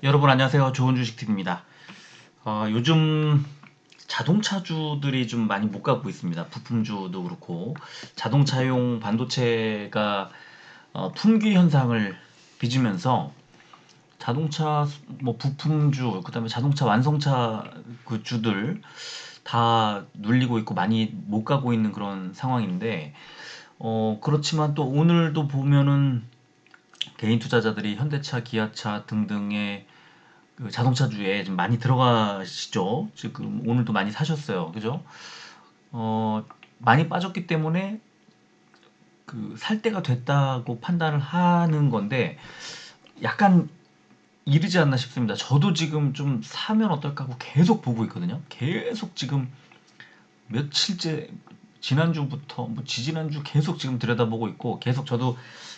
여러분 안녕하세요. 좋은 주식TV입니다. 요즘 자동차주들이 좀 많이 못 가고 있습니다. 부품주도 그렇고 자동차용 반도체가 품귀 현상을 빚으면서 자동차 뭐 부품주 그다음에 자동차 완성차 그 주들 다 눌리고 있고 많이 못 가고 있는 그런 상황인데 그렇지만 또 오늘도 보면은 개인 투자자들이 현대차, 기아차 등등의 그 자동차주에 좀 많이 들어가시죠. 지금 오늘도 많이 사셨어요. 그죠? 많이 빠졌기 때문에 그 살 때가 됐다고 판단을 하는 건데 약간 이르지 않나 싶습니다. 저도 지금 좀 사면 어떨까 하고 계속 보고 있거든요. 계속 지금 며칠째 지난주부터 뭐 지지난주 계속 지금 들여다보고 있고 계속 저도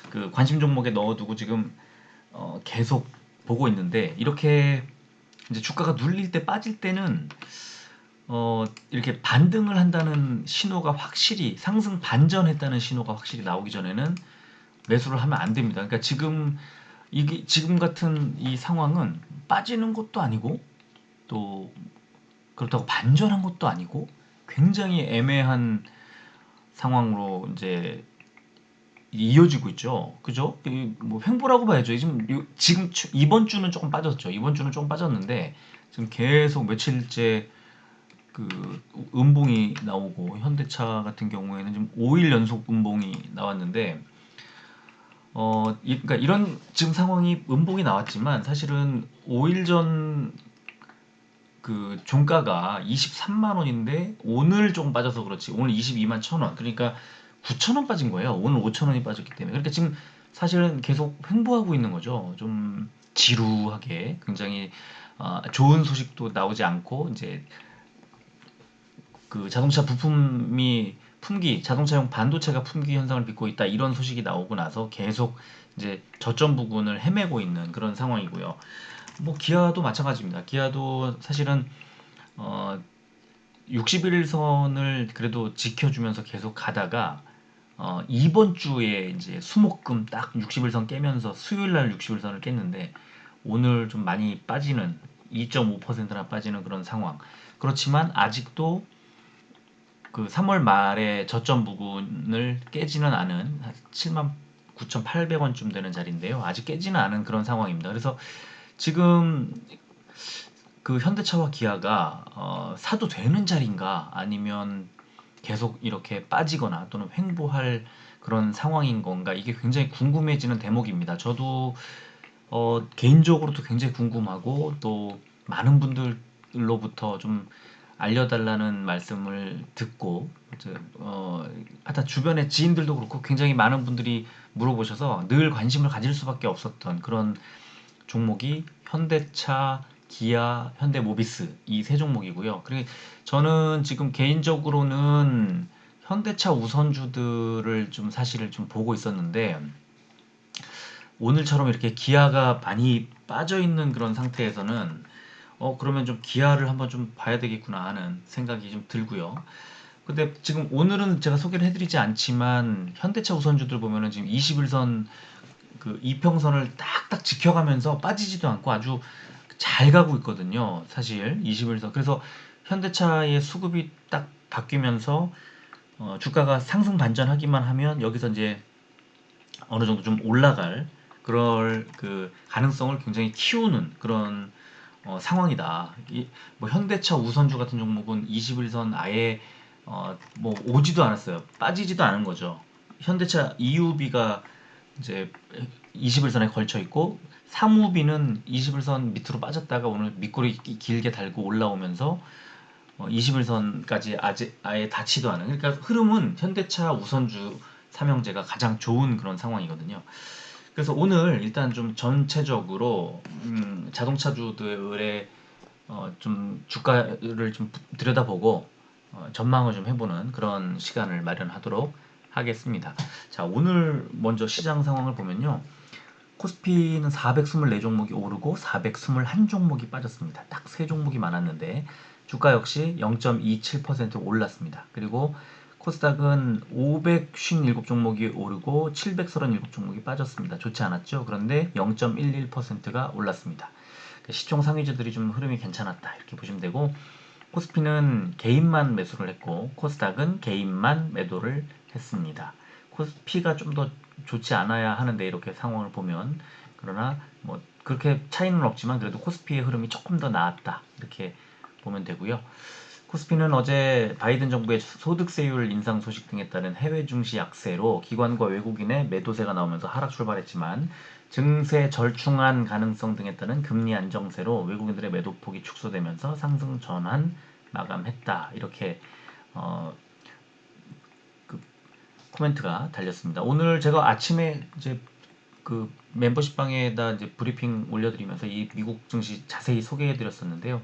그 관심 종목에 넣어두고 지금 계속 보고 있는데 이렇게 이제 주가가 눌릴 때 빠질 때는 이렇게 반등을 한다는 신호가 확실히 상승 반전했다는 신호가 확실히 나오기 전에는 매수를 하면 안 됩니다. 그러니까 지금 이게 지금 같은 이 상황은 빠지는 것도 아니고 또 그렇다고 반전한 것도 아니고 굉장히 애매한 상황으로 이제 이어지고 있죠. 그죠? 뭐 횡보라고 봐야죠. 지금 이번 주는 조금 빠졌죠. 이번 주는 조금 빠졌는데 지금 계속 며칠째 그 음봉이 나오고 현대차 같은 경우에는 지금 5일 연속 음봉이 나왔는데 그러니까 이런 지금 상황이 음봉이 나왔지만 사실은 5일 전 그 종가가 23만 원인데 오늘 좀 빠져서 그렇지 오늘 22만 1천 원 그러니까 9천 원 빠진 거예요. 오늘 5천 원이 빠졌기 때문에 그러니까 지금 사실은 계속 횡보하고 있는 거죠. 좀 지루하게 굉장히 좋은 소식도 나오지 않고 이제 그 자동차 부품이 품귀, 자동차용 반도체가 품귀 현상을 빚고 있다 이런 소식이 나오고 나서 계속 이제 저점 부근을 헤매고 있는 그런 상황이고요. 뭐 기아도 마찬가지입니다. 기아도 사실은 어 60일선을 그래도 지켜주면서 계속 가다가 이번 주에 이제 수목금 딱 60일선 깨면서 수요일 날 60일선을 깼는데 오늘 좀 많이 빠지는 2.5%나 빠지는 그런 상황. 그렇지만 아직도 그 3월 말에 저점 부근을 깨지는 않은 7만 9,800원쯤 되는 자리인데요. 아직 깨지는 않은 그런 상황입니다. 그래서 지금 그 현대차와 기아가 사도 되는 자리인가 아니면 계속 이렇게 빠지거나 또는 횡보할 그런 상황인 건가 이게 굉장히 궁금해지는 대목입니다. 저도 개인적으로도 굉장히 궁금하고 또 많은 분들로부터 좀 알려달라는 말씀을 듣고 이제 하여튼 주변의 지인들도 그렇고 굉장히 많은 분들이 물어보셔서 늘 관심을 가질 수밖에 없었던 그런 종목이 현대차, 기아, 현대모비스 이 세 종목이고요. 그리고 저는 지금 개인적으로는 현대차 우선주들을 좀 사실을 좀 보고 있었는데 오늘처럼 이렇게 기아가 많이 빠져 있는 그런 상태에서는 그러면 좀 기아를 한번 좀 봐야 되겠구나 하는 생각이 좀 들고요. 근데 지금 오늘은 제가 소개를 해드리지 않지만 현대차 우선주들 보면은 지금 21선 그 이평선을 딱딱 지켜가면서 빠지지도 않고 아주 잘 가고 있거든요. 사실 21선. 그래서 현대차의 수급이 딱 바뀌면서 주가가 상승 반전하기만 하면 여기서 이제 어느 정도 좀 올라갈 그럴 그 가능성을 굉장히 키우는 그런 상황이다. 뭐 현대차 우선주 같은 종목은 21선 아예 뭐 오지도 않았어요. 빠지지도 않은 거죠. 현대차 EUB가 이제 21선에 걸쳐 있고 사무비는 21선 밑으로 빠졌다가 오늘 밑꼬리 길게 달고 올라오면서 21선까지 아예 닿지도 않은 그러니까 흐름은 현대차 우선주 삼형제가 가장 좋은 그런 상황이거든요. 그래서 오늘 일단 좀 전체적으로 자동차주들의 좀 주가를 좀 들여다보고 전망을 좀 해보는 그런 시간을 마련하도록 하겠습니다. 자, 오늘 먼저 시장 상황을 보면요. 코스피는 424종목이 오르고 421종목이 빠졌습니다. 딱 3종목이 많았는데 주가 역시 0.27% 올랐습니다. 그리고 코스닥은 557 종목이 오르고 737 종목이 빠졌습니다. 좋지 않았죠? 그런데 0.11%가 올랐습니다. 시총 상위주들이 좀 흐름이 괜찮았다 이렇게 보시면 되고, 코스피는 개인만 매수를 했고 코스닥은 개인만 매도를 했습니다. 코스피가 좀 더 좋지 않아야 하는데 이렇게 상황을 보면, 그러나 뭐 그렇게 차이는 없지만 그래도 코스피의 흐름이 조금 더 나았다 이렇게 보면 되고요. 코스피는 어제 바이든 정부의 소득세율 인상 소식 등에 따른 해외 증시 약세로 기관과 외국인의 매도세가 나오면서 하락 출발했지만, 증세 절충안 가능성 등에 따른 금리 안정세로 외국인들의 매도폭이 축소되면서 상승 전환 마감했다 이렇게 어, 그 코멘트가 달렸습니다. 오늘 제가 아침에 이제 그 멤버십 방에다 이제 브리핑 올려드리면서 이 미국 증시 자세히 소개해드렸었는데요.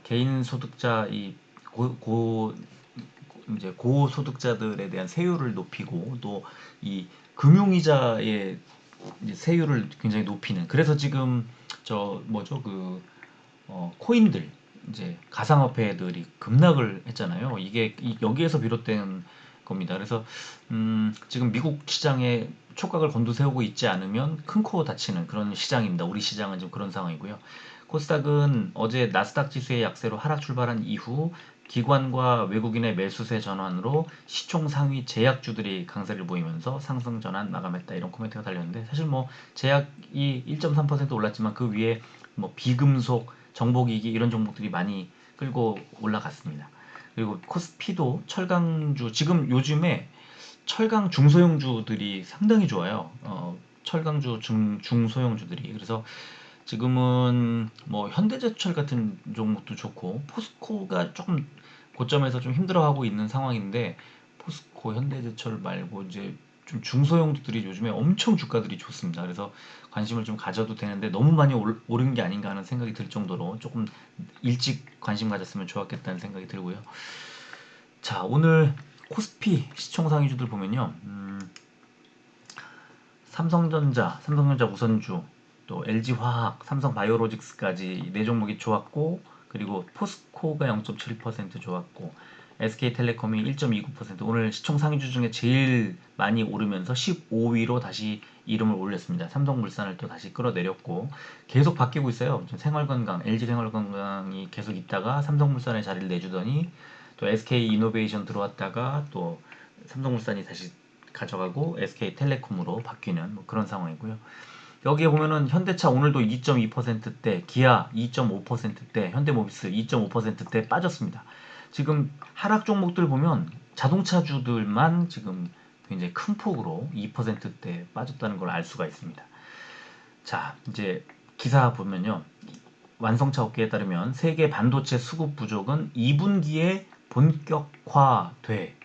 개인 소득자 이제 고소득자들에 대한 세율을 높이고 또 이 금융이자의 이제 세율을 굉장히 높이는, 그래서 지금 저 뭐죠 코인들 이제 가상화폐들이 급락을 했잖아요. 이게 여기에서 비롯된 겁니다. 그래서 지금 미국 시장에 촉각을 곤두세우고 있지 않으면 큰 코 다치는 그런 시장입니다. 우리 시장은 지금 그런 상황이고요. 코스닥은 어제 나스닥 지수의 약세로 하락 출발한 이후 기관과 외국인의 매수세 전환으로 시총 상위 제약주들이 강세를 보이면서 상승 전환 마감했다 이런 코멘트가 달렸는데, 사실 뭐 제약이 1.3% 올랐지만 그 위에 뭐 비금속, 정보기기 이런 종목들이 많이 끌고 올라갔습니다. 그리고 코스피도 철강주, 지금 요즘에 철강 중소형주들이 상당히 좋아요. 철강주 중소형주들이. 그래서 지금은 뭐 현대제철 같은 종목도 좋고 포스코가 조금 고점에서 좀 힘들어하고 있는 상황인데, 포스코, 현대제철 말고 이제 좀 중소형주들이 요즘에 엄청 주가들이 좋습니다. 그래서 관심을 좀 가져도 되는데 너무 많이 오른 게 아닌가 하는 생각이 들 정도로 조금 일찍 관심 가졌으면 좋았겠다는 생각이 들고요. 자, 오늘 코스피 시총상위주들 보면요. 삼성전자 우선주, 또 LG화학, 삼성바이오로직스까지 네 종목이 좋았고, 그리고 포스코가 0.7% 좋았고, SK텔레콤이 1.29%, 오늘 시총 상위주 중에 제일 많이 오르면서 15위로 다시 이름을 올렸습니다. 삼성물산을 또 다시 끌어내렸고, 계속 바뀌고 있어요. 생활건강, LG생활건강이 계속 있다가 삼성물산에 자리를 내주더니 또 SK이노베이션 들어왔다가 또 삼성물산이 다시 가져가고 SK텔레콤으로 바뀌는 뭐 그런 상황이고요. 여기에 보면은 현대차 오늘도 2.2%대, 기아 2.5%대, 현대모비스 2.5%대 빠졌습니다. 지금 하락 종목들 보면 자동차주들만 지금 굉장히 큰 폭으로 2%대 빠졌다는 걸 알 수가 있습니다. 자, 이제 기사 보면요. 완성차 업계에 따르면 세계 반도체 수급 부족은 2분기에 본격화돼.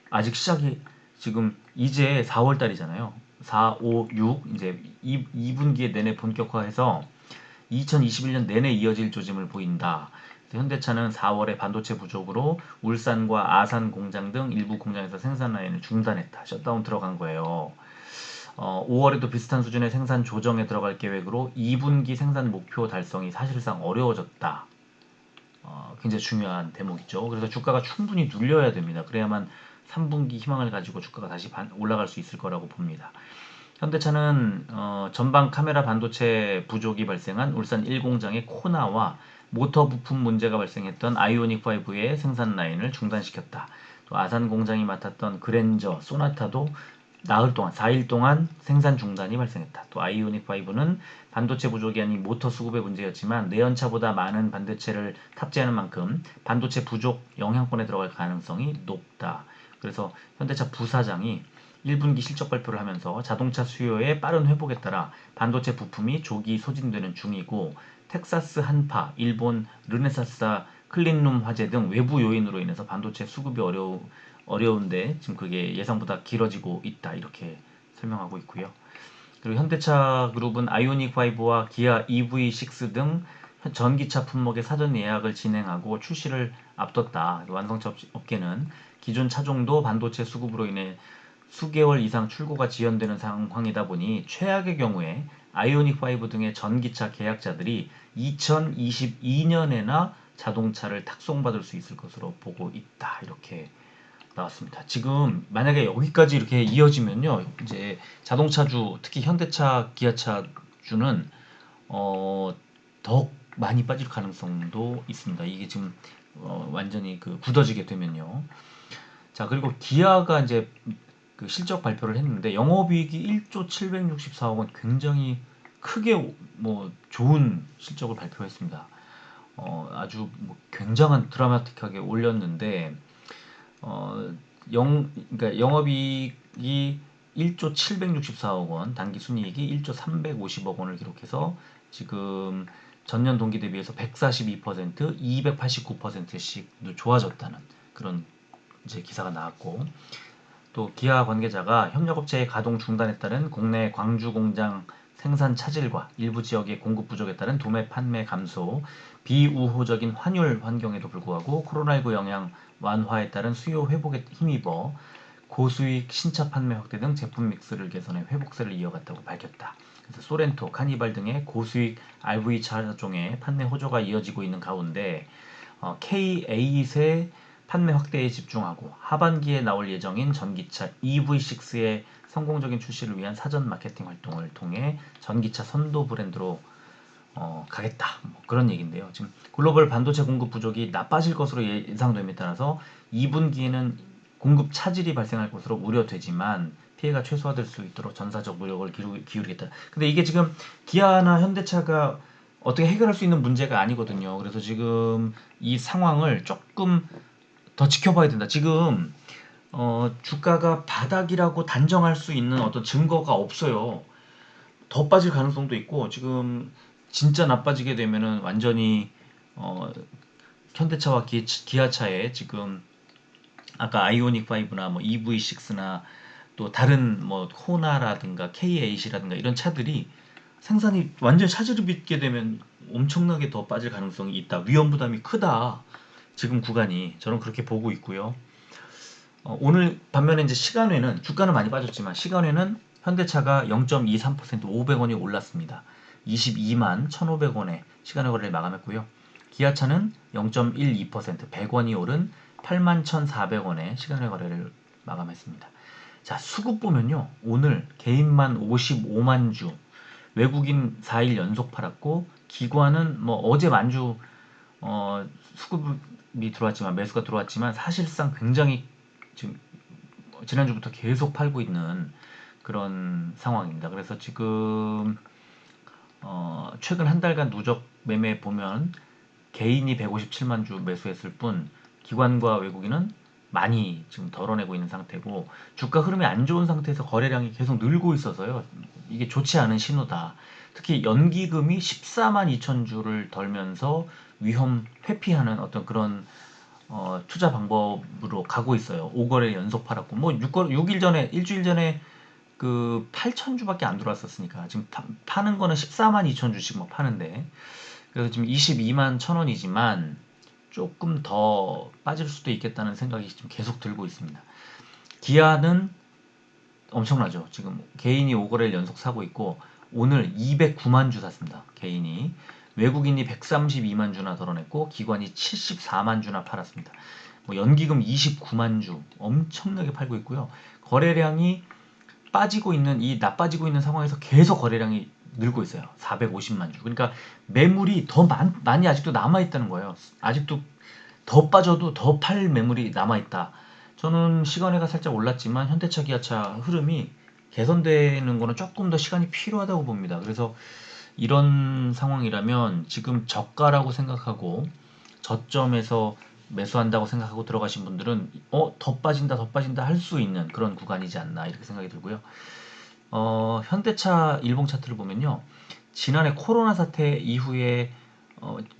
아직 시작이 지금 이제 4월 달이잖아요. 4, 5, 6 이제 2분기에 내내 본격화해서 2021년 내내 이어질 조짐을 보인다. 현대차는 4월에 반도체 부족으로 울산과 아산 공장 등 일부 공장에서 생산 라인을 중단했다. 셧다운 들어간 거예요. 5월에도 비슷한 수준의 생산 조정에 들어갈 계획으로 2분기 생산 목표 달성이 사실상 어려워졌다. 굉장히 중요한 대목이죠. 그래서 주가가 충분히 눌려야 됩니다. 그래야만 3분기 희망을 가지고 주가가 다시 올라갈 수 있을 거라고 봅니다. 현대차는 전방 카메라 반도체 부족이 발생한 울산 1공장의 코나와 모터 부품 문제가 발생했던 아이오닉 5의 생산 라인을 중단시켰다. 또 아산 공장이 맡았던 그랜저, 소나타도 나흘 동안 4일 동안 생산 중단이 발생했다. 또 아이오닉 5는 반도체 부족이 아닌 모터 수급의 문제였지만 내연차보다 많은 반도체를 탑재하는 만큼 반도체 부족 영향권에 들어갈 가능성이 높다. 그래서 현대차 부사장이 1분기 실적 발표를 하면서 자동차 수요의 빠른 회복에 따라 반도체 부품이 조기 소진되는 중이고, 텍사스 한파, 일본 르네사스 클린룸 화재 등 외부 요인으로 인해서 반도체 수급이 어려운데 지금 그게 예상보다 길어지고 있다 이렇게 설명하고 있고요. 그리고 현대차 그룹은 아이오닉 5와 기아 EV6 등 전기차 품목의 사전 예약을 진행하고 출시를 앞뒀다. 완성차 업계는 기존 차종도 반도체 수급으로 인해 수개월 이상 출고가 지연되는 상황이다 보니 최악의 경우에 아이오닉 5 등의 전기차 계약자들이 2022년에나 자동차를 탁송받을 수 있을 것으로 보고 있다. 이렇게 나왔습니다. 지금 만약에 여기까지 이렇게 이어지면요, 이제 자동차주, 특히 현대차, 기아차주는 더 많이 빠질 가능성도 있습니다. 이게 지금 완전히 그 굳어지게 되면요. 자, 그리고 기아가 이제 그 실적 발표를 했는데 영업이익이 1조 764억 원, 굉장히 크게 뭐 좋은 실적을 발표했습니다. 아주 뭐 굉장한 드라마틱하게 올렸는데 어, 그러니까 영업이익이 1조 764억 원, 단기 순이익이 1조 350억 원을 기록해서 지금 전년 동기 대비해서 142%, 289%씩 좋아졌다는 그런 이제 기사가 나왔고, 또 기아 관계자가 협력업체의 가동 중단에 따른 국내 광주 공장 생산 차질과 일부 지역의 공급 부족에 따른 도매 판매 감소, 비우호적인 환율 환경에도 불구하고 코로나19 영향 완화에 따른 수요 회복에 힘입어 고수익 신차 판매 확대 등 제품 믹스를 개선해 회복세를 이어갔다고 밝혔다. 그래서 소렌토, 카니발 등의 고수익 RV 차종의 판매 호조가 이어지고 있는 가운데 K8의 판매 확대에 집중하고 하반기에 나올 예정인 전기차 EV6의 성공적인 출시를 위한 사전 마케팅 활동을 통해 전기차 선도 브랜드로 가겠다. 뭐 그런 얘기인데요. 지금 글로벌 반도체 공급 부족이 나빠질 것으로 예상됨에 따라서 2분기에는 공급 차질이 발생할 것으로 우려되지만 피해가 최소화될 수 있도록 전사적 노력을 기울이겠다. 근데 이게 지금 기아나 현대차가 어떻게 해결할 수 있는 문제가 아니거든요. 그래서 지금 이 상황을 조금 더 지켜봐야 된다. 지금 주가가 바닥이라고 단정할 수 있는 어떤 증거가 없어요. 더 빠질 가능성도 있고, 지금 진짜 나빠지게 되면은 완전히 어, 현대차와 기아차에 지금 아까 아이오닉 5나 뭐 EV6나 또 다른 뭐 호나라든가 K8이라든가 이런 차들이 생산이 완전 차질을 빚게 되면 엄청나게 더 빠질 가능성이 있다. 위험 부담이 크다. 지금 구간이 저는 그렇게 보고 있고요. 오늘 반면에 이제 시간외는 주가는 많이 빠졌지만 시간외는 현대차가 0.23% 500원이 올랐습니다. 22만 1,500원에 시간외 거래를 마감했고요. 기아차는 0.12% 100원이 오른 8만 1,400원에 시간외 거래를 마감했습니다. 자, 수급 보면요. 오늘 개인만 55만 주, 외국인 4일 연속 팔았고, 기관은 뭐 어제 만주 수급이 들어왔지만, 매수가 들어왔지만 사실상 굉장히 지금 지난주부터 계속 팔고 있는 그런 상황입니다. 그래서 지금 최근 한 달간 누적 매매 보면 개인이 157만 주 매수했을 뿐 기관과 외국인은 많이 지금 덜어내고 있는 상태고, 주가 흐름이 안 좋은 상태에서 거래량이 계속 늘고 있어서요. 이게 좋지 않은 신호다. 특히 연기금이 14만 2천 주를 덜면서 위험 회피하는 어떤 그런 투자 방법으로 가고 있어요. 5거래 연속 팔았고, 뭐 6일 전에, 일주일 전에 그 8천 주밖에 안 들어왔었으니까 지금 파는 거는 14만 2천 주씩 막 파는데, 그래서 지금 22만 1,000원이지만 조금 더 빠질 수도 있겠다는 생각이 지금 계속 들고 있습니다. 기아는 엄청나죠. 지금 개인이 5거래를 연속 사고 있고 오늘 209만 주 샀습니다. 개인이. 외국인이 132만 주나 덜어냈고 기관이 74만 주나 팔았습니다. 뭐 연기금 29만 주 엄청나게 팔고 있고요. 거래량이 빠지고 있는 이 나빠지고 있는 상황에서 계속 거래량이 늘고 있어요. 450만 주. 그러니까 매물이 더 많이 아직도 남아 있다는 거예요. 아직도 더 빠져도 더 팔 매물이 남아 있다. 저는 시간외가 살짝 올랐지만 현대차, 기아차 흐름이 개선되는 거는 조금 더 시간이 필요하다고 봅니다. 그래서 이런 상황이라면 지금 저가라고 생각하고 저점에서 매수한다고 생각하고 들어가신 분들은 더 빠진다 더 빠진다 할 수 있는 그런 구간이지 않나 이렇게 생각이 들고요. 현대차 일봉 차트를 보면요. 지난해 코로나 사태 이후에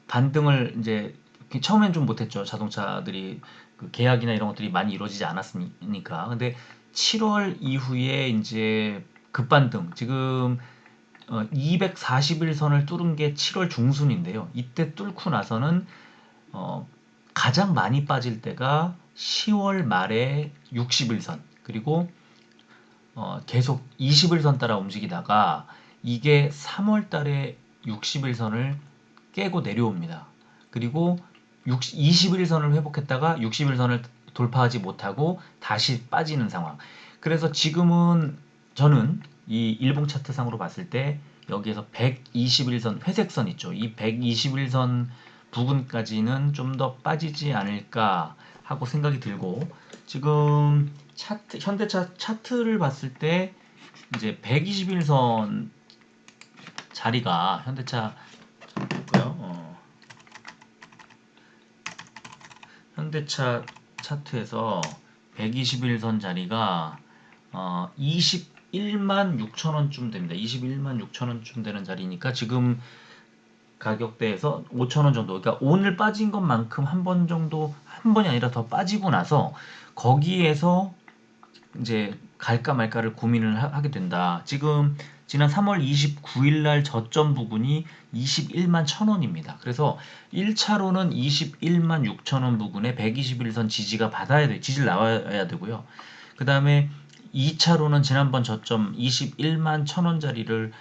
반등을 이제 처음엔 좀 못했죠. 자동차들이 그 계약이나 이런 것들이 많이 이루어지지 않았으니까. 근데 7월 이후에 이제 급반등. 지금 241선을 뚫은 게 7월 중순인데요. 이때 뚫고 나서는 가장 많이 빠질 때가 10월 말에 61선, 그리고 계속 21선 따라 움직이다가 이게 3월 달에 61선을 깨고 내려옵니다. 그리고 21선을 회복했다가 61선을 돌파하지 못하고 다시 빠지는 상황. 그래서 지금은 저는 이 일봉 차트상으로 봤을 때 여기에서 121선 회색선 있죠. 이 121선 부근까지는 좀 더 빠지지 않을까 하고 생각이 들고, 지금 차트 현대차 차트를 봤을 때 이제 121선 자리가 현대차 볼까요? 현대차 차트에서 121선 자리가 21만 6천원쯤 됩니다. 21만 6천원쯤 되는 자리니까 지금 가격대에서 5천원 정도, 그러니까 오늘 빠진 것만큼 한 번 정도, 한 번이 아니라 더 빠지고 나서 거기에서 이제 갈까 말까를 고민을 하게 된다. 지금 지난 3월 29일 날 저점 부근이 21만 1,000원입니다. 그래서 1차로는 21만 6천원 부근에 121선 지지가 받아야 돼. 지지를 나와야 되고요. 그 다음에 2차로는 지난번 저점 21만 1,000원짜리를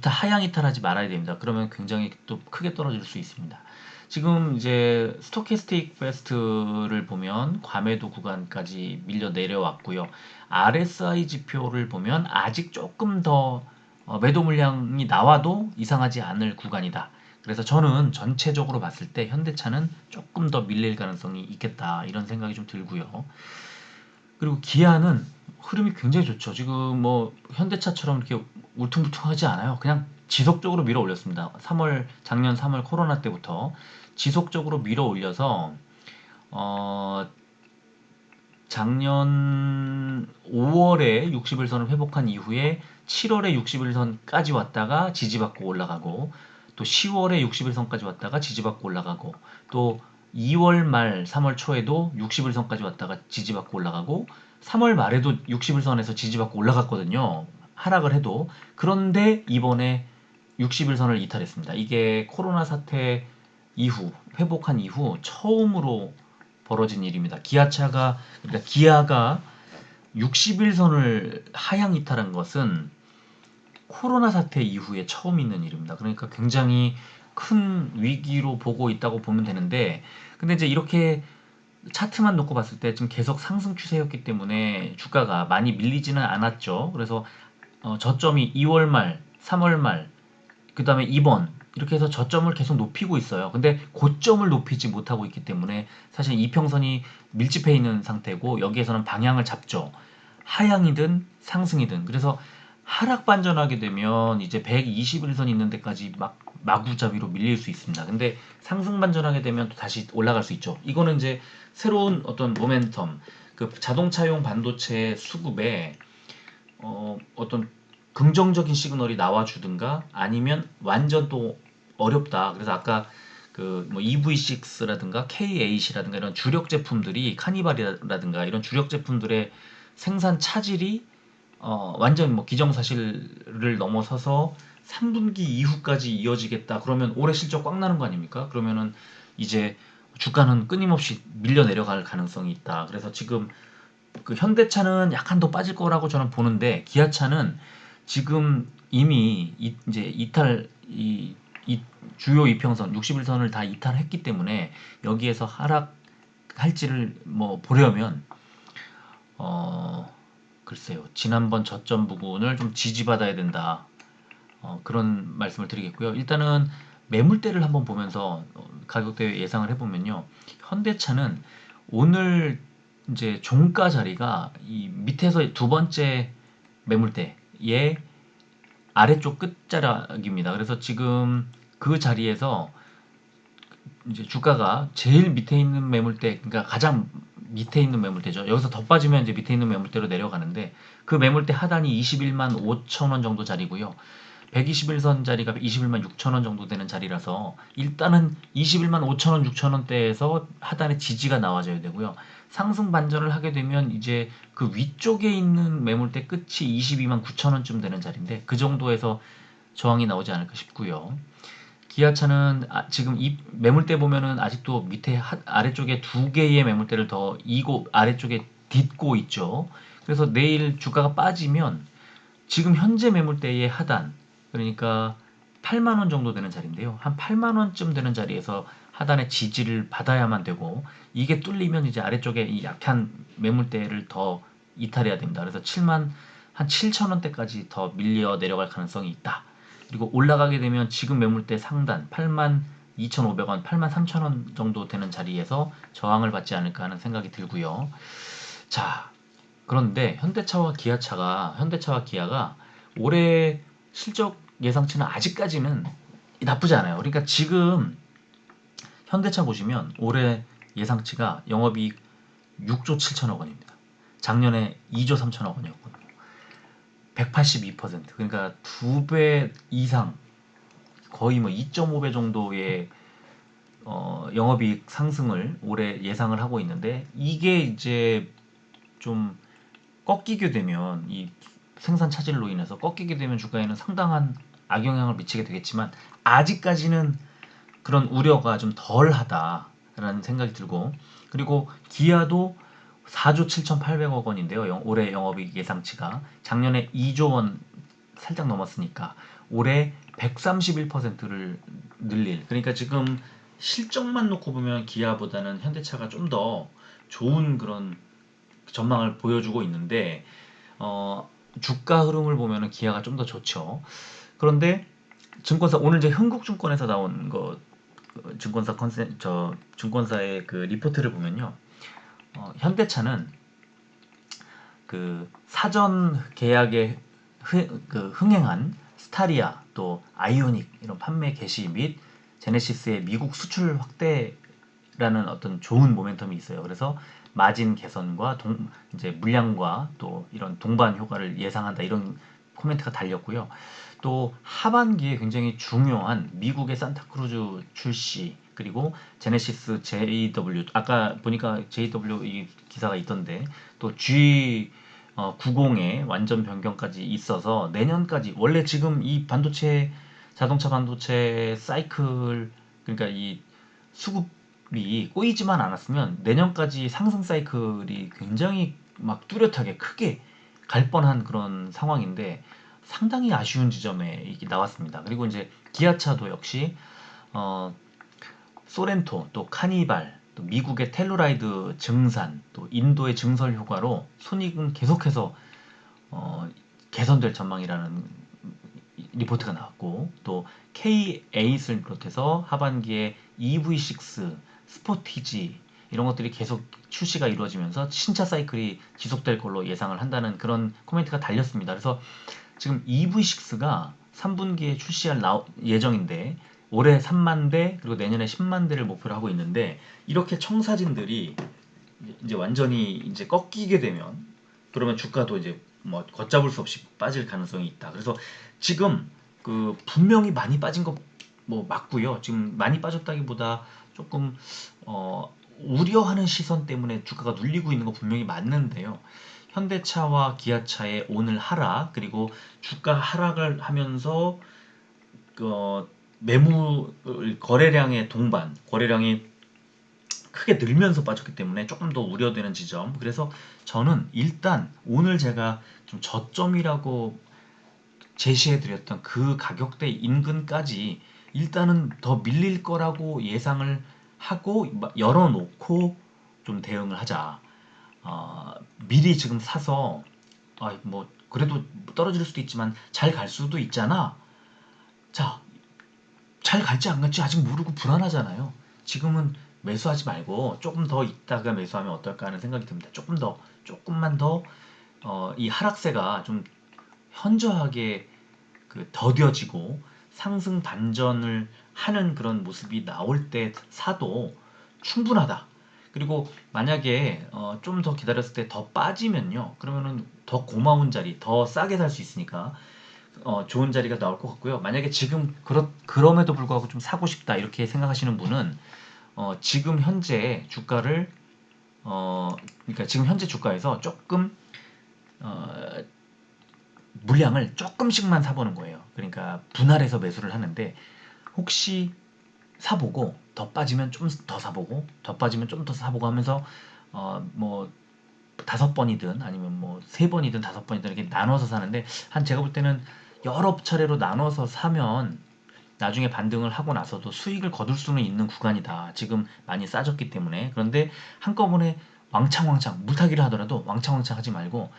하향 이탈하지 말아야 됩니다. 그러면 굉장히 또 크게 떨어질 수 있습니다. 지금 이제 스토캐스틱 베스트를 보면 과매도 구간까지 밀려 내려왔고요. RSI 지표를 보면 아직 조금 더 매도 물량이 나와도 이상하지 않을 구간이다. 그래서 저는 전체적으로 봤을 때 현대차는 조금 더 밀릴 가능성이 있겠다, 이런 생각이 좀 들고요. 그리고 기아는 흐름이 굉장히 좋죠. 지금 뭐 현대차처럼 이렇게 울퉁불퉁하지 않아요. 그냥 지속적으로 밀어 올렸습니다. 작년 3월 코로나 때부터 지속적으로 밀어 올려서 작년 5월에 60일선을 회복한 이후에 7월에 60일선까지 왔다가 지지받고 올라가고, 또 10월에 60일선까지 왔다가 지지받고 올라가고, 또 2월 말 3월 초에도 60일선까지 왔다가 지지받고 올라가고, 3월 말에도 60일선에서 지지받고 올라갔거든요. 하락을 해도. 그런데 이번에 60일선을 이탈했습니다. 이게 코로나 사태 이후, 회복한 이후 처음으로 벌어진 일입니다. 그러니까 기아가 60일선을 하향 이탈한 것은 코로나 사태 이후에 처음 있는 일입니다. 그러니까 굉장히 큰 위기로 보고 있다고 보면 되는데, 근데 이제 이렇게 차트만 놓고 봤을 때 지금 계속 상승 추세였기 때문에 주가가 많이 밀리지는 않았죠. 그래서 저점이 2월 말, 3월 말, 그 다음에 이번, 이렇게 해서 저점을 계속 높이고 있어요. 근데 고점을 높이지 못하고 있기 때문에 사실 이평선이 밀집해 있는 상태고, 여기에서는 방향을 잡죠. 하향이든 상승이든. 그래서 하락 반전하게 되면 이제 121선 있는 데까지 막 마구잡이로 밀릴 수 있습니다. 근데 상승 반전하게 되면 또 다시 올라갈 수 있죠. 이거는 이제 새로운 어떤 모멘텀, 그 자동차용 반도체 수급에 어떤 긍정적인 시그널이 나와주든가, 아니면 완전 또 어렵다. 그래서 아까 그 뭐 EV6라든가 K8이라든가 이런 주력 제품들이, 카니발이라든가 이런 주력 제품들의 생산 차질이 완전 뭐 기정사실을 넘어서서 3분기 이후까지 이어지겠다. 그러면 올해 실적 꽉 나는 거 아닙니까? 그러면은 이제 주가는 끊임없이 밀려 내려갈 가능성이 있다. 그래서 지금 그 현대차는 약간 더 빠질 거라고 저는 보는데, 기아차는 지금 이미 이제 이 주요 이평선 60일선을 다 이탈했기 때문에 여기에서 하락할지를 뭐 보려면 글쎄요, 지난번 저점 부분을 좀 지지받아야 된다. 그런 말씀을 드리겠고요. 일단은 매물대를 한번 보면서 가격대 예상을 해보면요. 현대차는 오늘 이제 종가 자리가 이 밑에서 두 번째 매물대의 아래쪽 끝자락입니다. 그래서 지금 그 자리에서 이제 주가가 제일 밑에 있는 매물대, 그러니까 가장 밑에 있는 매물대죠. 여기서 더 빠지면 이제 밑에 있는 매물대로 내려가는데, 그 매물대 하단이 21만 5천 원 정도 자리고요. 121선 자리가 21만 6천 원 정도 되는 자리라서 일단은 21만 5천 원, 6천 원대에서 하단에 지지가 나와줘야 되고요. 상승 반전을 하게 되면 이제 그 위쪽에 있는 매물대 끝이 22만 9천 원쯤 되는 자리인데, 그 정도에서 저항이 나오지 않을까 싶고요. 기아차는 지금 이 매물대 보면은 아직도 밑에 아래쪽에 두 개의 매물대를 더 이고 아래쪽에 딛고 있죠. 그래서 내일 주가가 빠지면 지금 현재 매물대의 하단, 그러니까 8만 원 정도 되는 자리인데요. 한 8만 원쯤 되는 자리에서 하단의 지지를 받아야만 되고, 이게 뚫리면 이제 아래쪽에 이 약한 매물대를 더 이탈해야 됩니다. 그래서 7만 한 7천 원대까지 더 밀려 내려갈 가능성이 있다. 그리고 올라가게 되면 지금 매물대 상단 8만 2,500원, 8만 3천 원 정도 되는 자리에서 저항을 받지 않을까 하는 생각이 들고요. 자, 그런데 현대차와 기아가 올해 실적 예상치는 아직까지는 나쁘지 않아요. 그러니까 지금 현대차 보시면 올해 예상치가 영업이익 6조 7천억 원입니다. 작년에 2조 3천억 원이었거든요. 182%. 그러니까 2배 이상, 거의 뭐 2.5배 정도의 영업이익 상승을 올해 예상을 하고 있는데, 이게 이제 좀 꺾이게 되면, 이 생산 차질로 인해서 꺾이게 되면 주가에는 상당한 악영향을 미치게 되겠지만, 아직까지는 그런 우려가 좀 덜하다라는 생각이 들고, 그리고 기아도 4조 7,800억 원인데요. 올해 영업이익 예상치가 작년에 2조 원 살짝 넘었으니까 올해 131%를 늘릴, 그러니까 지금 실적만 놓고 보면 기아보다는 현대차가 좀 더 좋은 그런 전망을 보여주고 있는데, 주가 흐름을 보면은 기아가 좀 더 좋죠. 그런데 증권사, 오늘 이제 흥국증권에서 나온 거, 증권사의 그 리포트를 보면요, 현대차는 그 사전 계약에 흥행한 스타리아, 또 아이오닉 이런 판매 개시 및 제네시스의 미국 수출 확대라는 어떤 좋은 모멘텀이 있어요. 그래서 마진 개선과 이제 물량과 또 이런 동반 효과를 예상한다, 이런 코멘트가 달렸고요. 또 하반기에 굉장히 중요한 미국의 산타크루즈 출시, 그리고 제네시스 JW, 아까 보니까 JW 이 기사가 있던데, 또 G 90의 완전 변경까지 있어서 내년까지, 원래 지금 이 자동차 반도체 사이클, 그러니까 이 수급이 꼬이지만 않았으면 내년까지 상승 사이클이 굉장히 막 뚜렷하게 크게 갈 뻔한 그런 상황인데, 상당히 아쉬운 지점에 이게 나왔습니다. 그리고 이제 기아차도 역시 어, 소렌토, 또 카니발, 또 미국의 텔루라이드 증산, 또 인도의 증설 효과로 손익은 계속해서 어, 개선될 전망이라는 리포트가 나왔고, 또 K8을 비롯해서 하반기에 EV6, 스포티지 이런 것들이 계속 출시가 이루어지면서 신차 사이클이 지속될 걸로 예상을 한다는 그런 코멘트가 달렸습니다. 그래서 지금 EV6가 3분기에 출시할 예정인데, 올해 3만 대, 그리고 내년에 10만 대를 목표로 하고 있는데, 이렇게 청사진들이 이제 완전히 이제 꺾이게 되면, 그러면 주가도 이제 뭐 걷잡을 수 없이 빠질 가능성이 있다. 그래서 지금 그 분명히 많이 빠진 거 뭐 맞고요. 지금 많이 빠졌다기보다 조금 우려하는 시선 때문에 주가가 눌리고 있는 거 분명히 맞는데요. 현대차와 기아차의 오늘 하락, 그리고 주가 하락을 하면서 매물 거래량의 동반, 거래량이 크게 늘면서 빠졌기 때문에 조금 더 우려되는 지점. 그래서 저는 일단 오늘 제가 좀 저점이라고 제시해드렸던 그 가격대 인근까지 일단은 더 밀릴 거라고 예상을 하고 열어놓고 좀 대응을 하자. 미리 지금 사서 뭐 그래도 떨어질 수도 있지만 잘 갈 수도 있잖아. 자, 잘 갈지 안 갈지 아직 모르고 불안하잖아요. 지금은 매수하지 말고 조금 더 있다가 매수하면 어떨까 하는 생각이 듭니다. 조금만 더 이 하락세가 좀 현저하게 더뎌지고 상승 반전을 하는 그런 모습이 나올 때 사도 충분하다. 그리고 만약에 좀 더 기다렸을 때 더 빠지면요, 그러면은 더 고마운 자리, 더 싸게 살 수 있으니까 좋은 자리가 나올 것 같고요. 만약에 지금 그럼에도 불구하고 좀 사고 싶다 이렇게 생각하시는 분은 지금 현재 주가를 그러니까 지금 현재 주가에서 조금 어, 물량을 조금씩만 사보는 거예요. 그러니까 분할해서 매수를 하는데, 혹시 사보고 더 빠지면 좀 더 사보고, 더 빠지면 좀 더 사보고 하면서 뭐 5번이든 아니면 뭐 3번이든 5번이든 이렇게 나눠서 사는데, 제가 볼 때는 여러 차례로 나눠서 사면 나중에 반등을 하고 나서도 수익을 거둘 수는 있는 구간이다. 지금 많이 싸졌기 때문에. 그런데 한꺼번에 왕창왕창 물타기를 하더라도 왕창왕창 하지 말고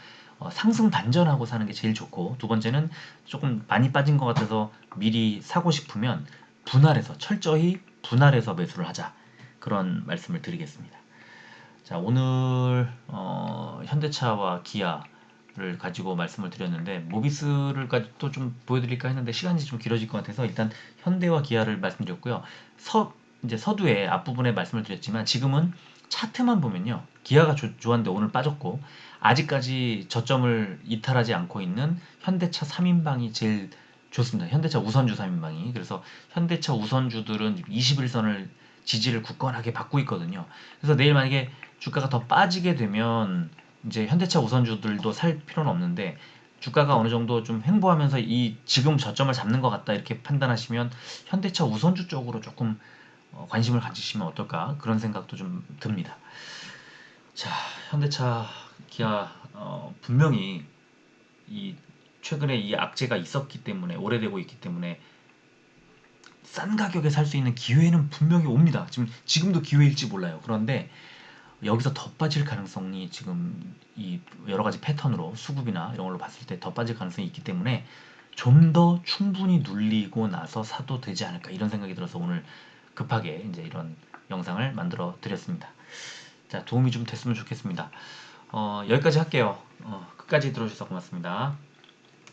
상승 단전하고 사는 게 제일 좋고, 두 번째는 조금 많이 빠진 것 같아서 미리 사고 싶으면 분할해서, 철저히 분할해서 매수를 하자. 그런 말씀을 드리겠습니다. 자, 오늘 현대차와 기아를 가지고 말씀을 드렸는데, 모비스를 또 좀 보여드릴까 했는데 시간이 좀 길어질 것 같아서 일단 현대와 기아를 말씀드렸고요. 이제 서두에 앞부분에 말씀을 드렸지만, 지금은 차트만 보면요, 기아가 좋았는데 오늘 빠졌고, 아직까지 저점을 이탈하지 않고 있는 현대차 3인방이 제일 좋습니다. 현대차 우선주 3인방이. 그래서 현대차 우선주들은 21선을 지지를 굳건하게 받고 있거든요. 그래서 내일 만약에 주가가 더 빠지게 되면 이제 현대차 우선주들도 살 필요는 없는데, 주가가 어느 정도 좀 횡보하면서 이 지금 저점을 잡는 것 같다 이렇게 판단하시면 현대차 우선주 쪽으로 조금 관심을 가지시면 어떨까, 그런 생각도 좀 듭니다. 자, 현대차, 기아 분명히 이 최근에 이 악재가 있었기 때문에, 오래되고 있기 때문에 싼 가격에 살 수 있는 기회는 분명히 옵니다. 지금도 기회일지 몰라요. 그런데 여기서 더 빠질 가능성이 지금 이 여러 가지 패턴으로, 수급이나 이런 걸로 봤을 때 더 빠질 가능성이 있기 때문에 좀 더 충분히 눌리고 나서 사도 되지 않을까, 이런 생각이 들어서 오늘 급하게 이제 이런 영상을 만들어 드렸습니다. 자, 도움이 좀 됐으면 좋겠습니다. 여기까지 할게요. 끝까지 들어주셔서 고맙습니다.